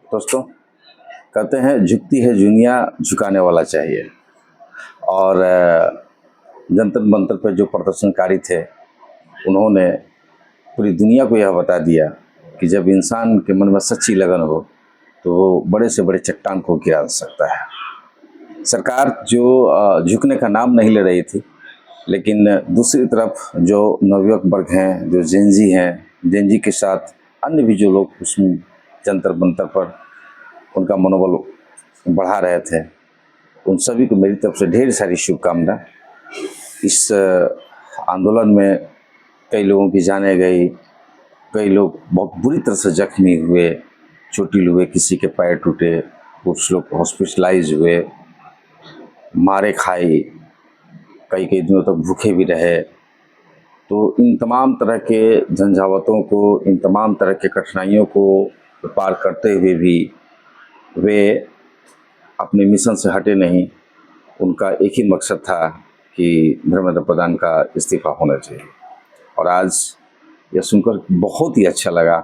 दोस्तों, कहते हैं झुकती है दुनिया, झुकाने वाला चाहिए। और जंतर मंतर पर जो प्रदर्शनकारी थे, उन्होंने पूरी दुनिया को यह बता दिया कि जब इंसान के मन में सच्ची लगन हो तो वो बड़े से बड़े चट्टान को गिरा सकता है। सरकार जो झुकने का नाम नहीं ले रही थी, लेकिन दूसरी तरफ जो नवयुवक वर्ग हैं, जो जेनजी हैं, जेनजी के साथ अन्य भी जो लोग उसमें जंतर मंतर पर उनका मनोबल बढ़ा रहे थे, उन सभी को मेरी तरफ से ढेर सारी शुभकामना। इस आंदोलन में कई लोगों की जानें गई, कई लोग बहुत बुरी तरह से जख्मी हुए, चोटिल हुए, किसी के पैर टूटे, कुछ लोग हॉस्पिटलाइज हुए, मारे खाए, कई कई दिनों तक भूखे भी रहे। तो इन तमाम तरह के झंझावातों को, इन तमाम तरह के कठिनाइयों को पार करते हुए भी वे अपने मिशन से हटे नहीं। उनका एक ही मकसद था कि धर्मेंद्र प्रधान का इस्तीफ़ा होना चाहिए। और आज यह सुनकर बहुत ही अच्छा लगा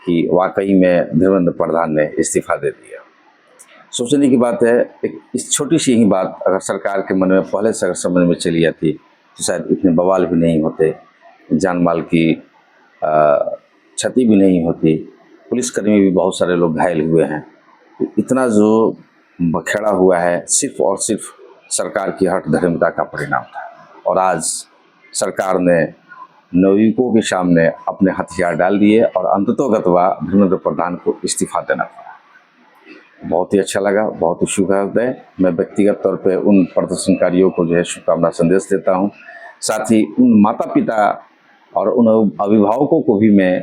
कि वाकई में धर्मेंद्र प्रधान ने इस्तीफ़ा दे दिया। सोचने की बात है, एक इस छोटी सी ही बात अगर सरकार के मन में पहले से अगर समझ में चली जाती तो शायद इतने बवाल भी नहीं होते, जान माल की क्षति भी नहीं होती, पुलिसकर्मी भी बहुत सारे लोग घायल हुए हैं। तो इतना जो बखेड़ा हुआ है सिर्फ और सिर्फ सरकार की हठ धर्मिता का परिणाम था। और आज सरकार ने नवयुवकों के सामने अपने हथियार डाल दिए और अंततोगत्वा धर्मेंद्र प्रधान को इस्तीफा देना पड़ा। बहुत ही अच्छा लगा, बहुत ही शुभोदय। मैं व्यक्तिगत तौर पे उन प्रदर्शनकारियों को जो है शुभकामना संदेश देता हूँ। साथ ही उन माता पिता और उन अभिभावकों को भी मैं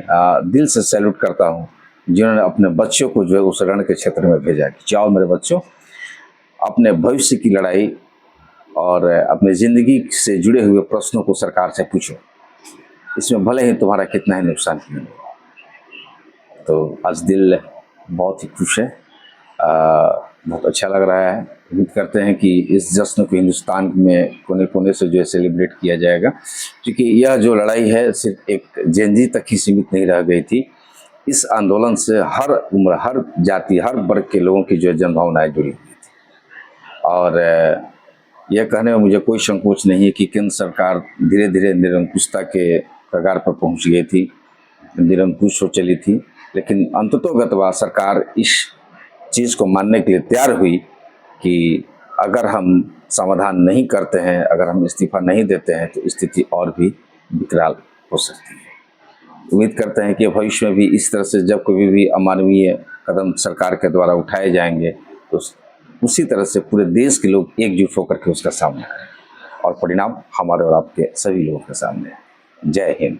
दिल से सैल्यूट करता हूँ, जिन्होंने अपने बच्चों को जो है उस रण के क्षेत्र में भेजा कि जाओ मेरे बच्चों, अपने भविष्य की लड़ाई और अपने ज़िंदगी से जुड़े हुए प्रश्नों को सरकार से पूछो, इसमें भले ही तुम्हारा कितना ही नुकसान क्यों हो। तो आज दिल बहुत ही खुश है, बहुत अच्छा लग रहा है। उम्मीद करते हैं कि इस जश्न को हिंदुस्तान में कोने कोने से जो है सेलिब्रेट किया जाएगा, क्योंकि यह जो लड़ाई है सिर्फ एक जेनजी तक ही सीमित नहीं रह गई थी। इस आंदोलन से हर उम्र, हर जाति, हर वर्ग के लोगों की जो है जनभावनाएँ जुड़ी हुई थी। और यह कहने में मुझे कोई संकोच नहीं है कि केंद्र सरकार धीरे धीरे निरंकुशता के कगार पर पहुंच गई थी, निरंकुश हो चली थी, लेकिन अंततोगत्वा सरकार इस चीज़ को मानने के लिए तैयार हुई कि अगर हम समाधान नहीं करते हैं, अगर हम इस्तीफा नहीं देते हैं तो स्थिति और भी विकराल हो सकती है। उम्मीद करते हैं कि भविष्य में भी इस तरह से जब कभी भी अमानवीय कदम सरकार के द्वारा उठाए जाएंगे तो उसी तरह से पूरे देश के लोग एकजुट होकर के उसका सामना करें और परिणाम हमारे और आपके सभी लोगों के सामने है। जय हिंद।